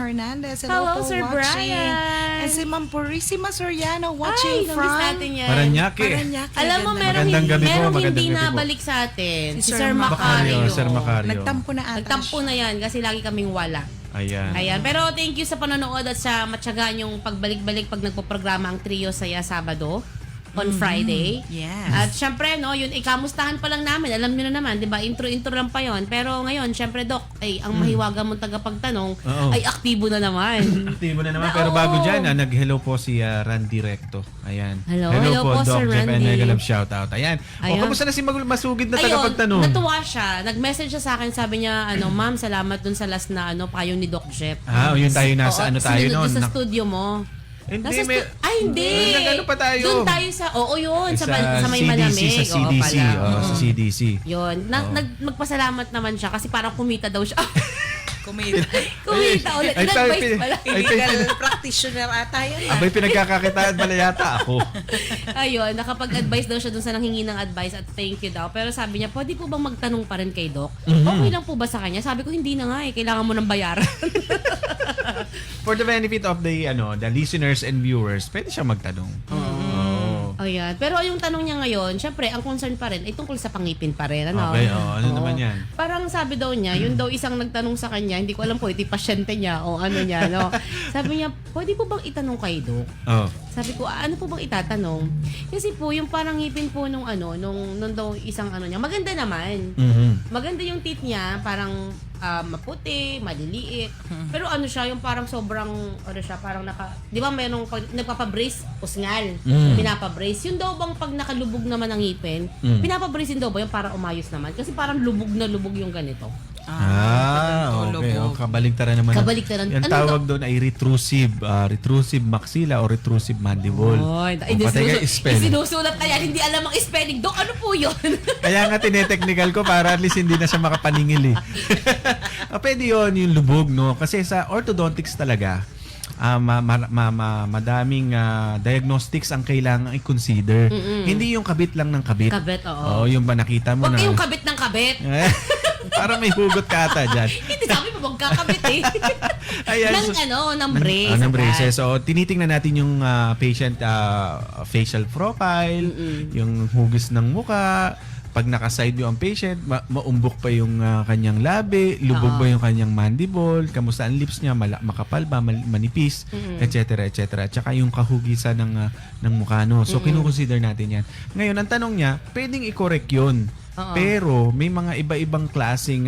Hernandez. Hello, po Sir watching. Brian. And si Ma'am Purissima Soriano Ay, watching from namiss natin yan. Paranaque. Alam mo, Magandang gabi po, merong magandang hindi gabi po. nabalik sa atin. Si Si Sir Sir Macario. Macario. Sir Macario. Nagtampo na ata. Nagtampo na yan kasi lagi kaming wala. Ayan. Ayan. Pero thank you sa panonood at sa matyagaan yung pagbalik-balik pag nagpo-programa ang trio saya Sabado on Friday. Yes. At syempre, no, yun, ikamustahan pa lang namin. Alam nyo na naman, di ba? Intro lang pa yon. Pero ngayon, syempre, Doc, ay, ang mahiwaga mong tagapagtanong Oo. ay aktibo na naman. Aktibo na naman. Pero Oo. bago dyan, nag-hello po si Randy Recto. Ayan. Hello po, Doc Sir Jeff and Randy. Mega Love shoutout. Ayan. Ayun. O, kamusta na si Masugid na Ayun, tagapagtanong? natuwa siya. Nag-message siya sa akin, sabi niya, ma'am, salamat dun sa last na payo ni Doc Jeff. Yun tayo nasa Oo, tayo sinunod noon. doon sa studio mo. Hindi, Hindi. Nag-ano pa tayo? Doon tayo sa, yun, sa may CDC, malamig. Sa Oo CDC. pala. Sa CDC. Yun. Magpasalamat naman siya kasi parang kumita daw siya. Kumita. kumita ulit. Ay, In-advise pala. Illegal practitioner ata yun. Abay, pinagkakakitaan pala yata ako. Ayun, nakapag-advise daw siya dun sa nanghingi ng advice at thank you daw. Pero sabi niya, pwede po bang magtanong pa rin kay Doc? Okay lang po ba sa kanya? Sabi ko, hindi na nga kailangan mo ng bayaran. For the benefit of the listeners and viewers, pwede siya magtanong. Ayan. Pero yung tanong niya ngayon, syempre, ang concern pa rin ay tungkol sa pangipin pa rin. Ano? Okay, ano Oo. naman yan? Parang sabi daw niya, yun daw isang nagtanong sa kanya, hindi ko alam po, iti pasyente niya o ano niya, no? Sabi niya, pwede po bang itanong kay Doc? Oh. Sabi ko, ano po bang itatanong? Kasi po, yung parang ngipin po nung daw isang niya, maganda naman. Mhm. Maganda yung teeth niya, parang maputi, maliliit. Pero siya, yung parang sobrang, siya, parang di ba mayroong, nagpapabrace, usngal, pinapabrace. Yun daw bang pag nakalubog naman ang ngipin, pinapabrace daw ba yung para umayos naman? Kasi parang lubog na lubog yung ganito. Okay. Kabaligtaran naman. Kabaligtaran. Yung tawag doon ay retrusive maxilla o retrusive mandible. Patay ka spell. Isinusulat na yan, hindi alam ang spelling. Dok, ano po yun? Kaya nga tinetechnical ko para at least hindi na siya makapaningil eh. Pwede yun, yung lubog, no? Kasi sa orthodontics talaga, madaming diagnostics ang kailangan i-consider. Hindi yung kabit lang ng kabit. Kabit, oo. Oo, yung ba nakita mo Huwag na. yung kabit ng kabit. Para may hugot ka ata dyan. Hindi sabi mo, huwag kakabit eh. Ayan, ng brace. Ng braces. So, tinitingnan natin yung patient facial profile, yung hugis ng muka. Pag naka-side view ang patient, maumbok pa yung kanyang labi, lubog ba yung kanyang mandible, kamusta ang lips niya, makapal ba, manipis, etc. etc. At saka yung kahugisan ng mukha. No? So, kinukonsider natin yan. Ngayon, ang tanong niya, pwedeng i-correct yun. Pero may mga iba-ibang klaseng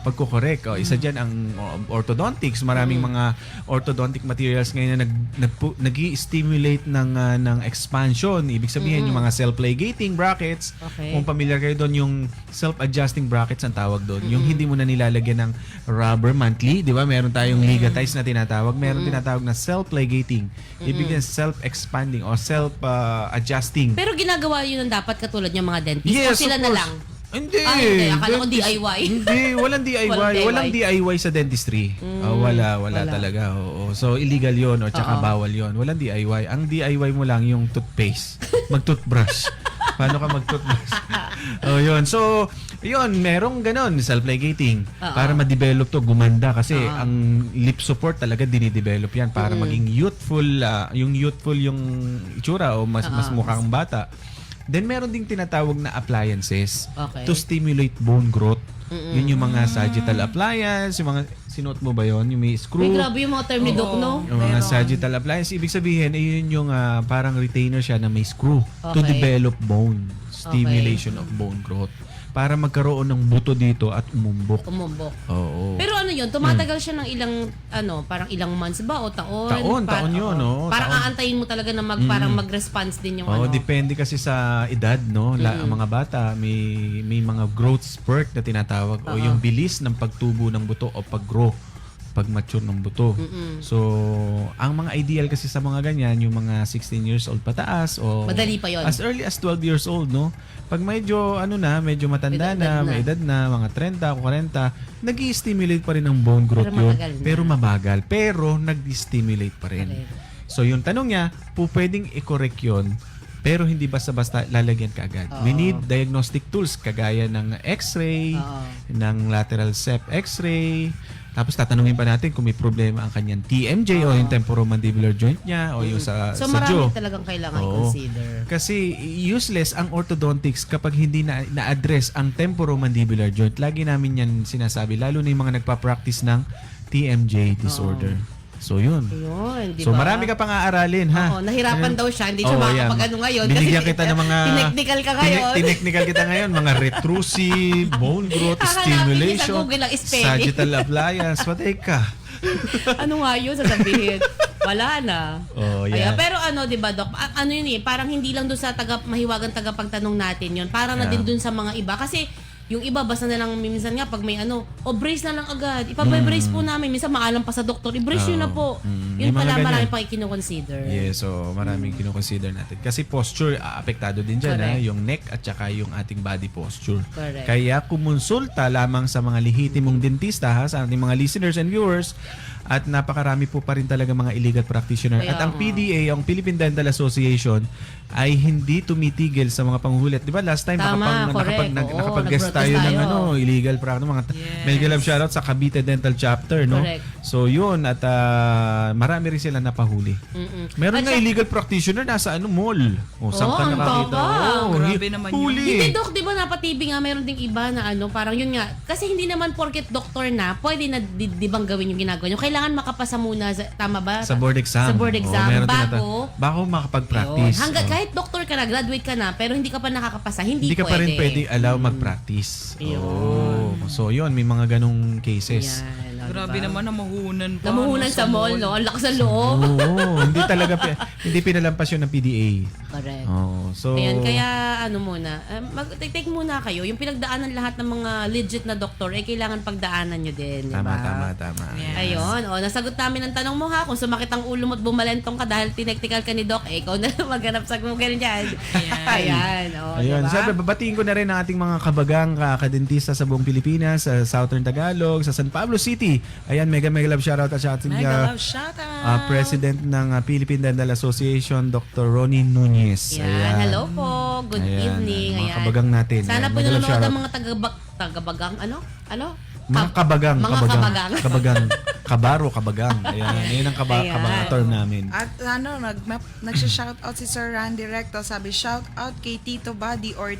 pagko-correct. Isa dyan ang orthodontics. Maraming mga orthodontic materials ngayon na nag-i-stimulate ng expansion. Ibig sabihin yung mga self-ligating brackets. Okay. Kung familiar kayo doon, yung self-adjusting brackets ang tawag doon. Yung hindi mo na nilalagyan ng rubber monthly. Di ba? Meron tayong ligatize na tinatawag. Meron tinatawag na self-ligating. Ibig sabihin self-expanding o self-adjusting. Pero ginagawa yun ang dapat katulad yung mga dentist. Yes, o sila of na course. lang. Hindi. Akala ko DIY. Hindi, walang DIY. Walang DIY sa dentistry. Wala talaga. Oo. So, illegal yon o tsaka bawal yon. Walang DIY. Ang DIY mo lang yung toothpaste. Mag-toothbrush. Paano ka mag-toothbrush? Yun. So, yun, merong ganon, self-ligating. Para ma-develop to, gumanda. Kasi ang lip support talaga dinidevelop yan para maging youthful, yung itsura o mas mukhang bata. Then meron ding tinatawag na appliances to stimulate bone growth. Yun yung mga sagittal appliance, yung mga sinuot mo ba yun? Yung may screw. May grabe yung mga term ni Doc, no? Yung mga sagittal appliance, ibig sabihin ay yun yung parang retainer siya na may screw to develop bone, stimulation of bone growth. Para magkaroon ng buto dito at umumbok. Oo. Pero yun, tumatagal siya ng ilang, parang ilang months ba o taon? Taon yun, no? Parang aantayin mo talaga na parang mag-response din yung depende kasi sa edad, no? Ang mga bata, may mga growth spurt na tinatawag o yung bilis ng pagtubo ng buto o pag-grow, pag-mature ng buto. So, ang mga ideal kasi sa mga ganyan, yung mga 16 years old pataas o madali pa yun. As early as 12 years old, no? Pag medyo medyo matanda may edad na, mga 30 o 40, nag-i-stimulate pa rin ng bone growth yun. Pero mabagal. Pero nag-i-stimulate pa rin. So, yung tanong niya, pwedeng i-correct yun, pero hindi basta-basta lalagyan ka agad. We need diagnostic tools kagaya ng x-ray, ng lateral septal x-ray, Tapos tatanungin pa natin kung may problema ang kanyang TMJ o yung temporomandibular joint niya o yung sa So sa jaw. marami talagang kailangan Oo. i-consider. Kasi useless ang orthodontics kapag hindi na-address ang temporomandibular joint. Lagi namin yan sinasabi, lalo na yung mga nagpa-practice ng TMJ disorder. So yun. Ayun, di So ba? marami ka pang aaralin, ha? Oo, nahirapan daw siya. Hindi siya Oo, makakapag yan. ano ngayon. Binigyan kita ng mga... Tineknikal ka ngayon. Tineknikal kita ngayon. Mga retrusive, bone growth, Hahanapin niya sa stimulation, Google ang spelling. sagittal appliance. Patay ka. Ano nga yun sasabihin? Wala na. Oh, Kaya, yeah. pero ano, 'di ba, Doc? Ano yun parang hindi lang doon sa mahiwagang tagapagtanong natin yun. Para na Yeah. din doon sa mga iba kasi yung iba basta na lang minsan nga pag may brace na lang agad. Ipa-brace po namin. Minsan maalam pa sa doktor, i-brace yun na po. May Yun mga pala ganyan. marami pang i-consider. Yes, so maraming kinoconsider natin. Kasi posture, apektado din dyan, ha? Correct. Yung neck at saka yung ating body posture. Correct. Kaya kumonsulta lamang sa mga lihitimong dentista, ha? Sa ating mga listeners and viewers. At napakarami po pa rin talaga mga illegal practitioner. Kaya At ang nga. PDA, ang Philippine Dental Association, ay hindi tumitigil sa mga panghulit. Di ba last time Tama, correct. Oo, nakapag-guest nag-protest tayo ng tayo. illegal practice. Mga Yes. Mega love shoutout sa Cavite Dental Chapter, no? Correct. So yun, at marami rin sila napahuli. Mm-mm. Meron At nga siya- illegal practitioner nasa mall. O, saan ka ang nakakita? tabang. Grabe naman yun. huli. Hindi, Doc, di ba napa-TV nga, meron ding iba na parang yun nga. Kasi hindi naman porket doktor na, pwede na di bang gawin yung ginagawa nyo. Kailangan makapasa muna, tama ba? Sa board exam. Sa board exam. meron Bago makapag-practice. Yun. Hanggat O. kahit doktor ka na, graduate ka na, pero hindi ka pa nakakapasa, hindi Hindi ka pa rin pwede. pwede allow mag-practice. Yun. Oh. So yun, may mga ganong cases. Yan, Grabe diba? naman, namuhunan pa. Namuhunan sa mall, no? Ang lakas ng loob. Oo, hindi talaga hindi pinalampas yun ng PDA. Correct. Oh, so Ayan, kaya muna, take muna kayo. Yung pinagdaanan lahat ng mga legit na doktor, kailangan pagdaanan nyo din. tama, diba? tama. Yeah. Ayun, nasagot namin ang tanong mo ha, kung sumakit ang ulo mo at bumalentong ka dahil tinektikal ka ni Doc, ikaw na maghanap sa Google dyan. Ayan, Ayun, diba? sabi, babatiin ko na rin ang ating mga kabagang kadentista sa buong Pilipinas, sa Southern Tagalog, sa San Pablo City. Ayan, mega love shoutout at sa ating Mega love shoutout. President ng Philippine Dental Association, Dr. Ronnie Nunez. Ayan, hello po. Good Ayan, evening. mga Ayan. kabagang natin. Sana Ayan, po mega love nanonood ang shoutout. mga tagabagang, Mga kabagang. Mga kabagang. Kabagang. Kabaro, kabagang. Ayan, yun ang Ayan. kabagang term namin. At nagsha-shoutout si Sir Randy Recto. Sabi, shoutout kay Tito Buddy or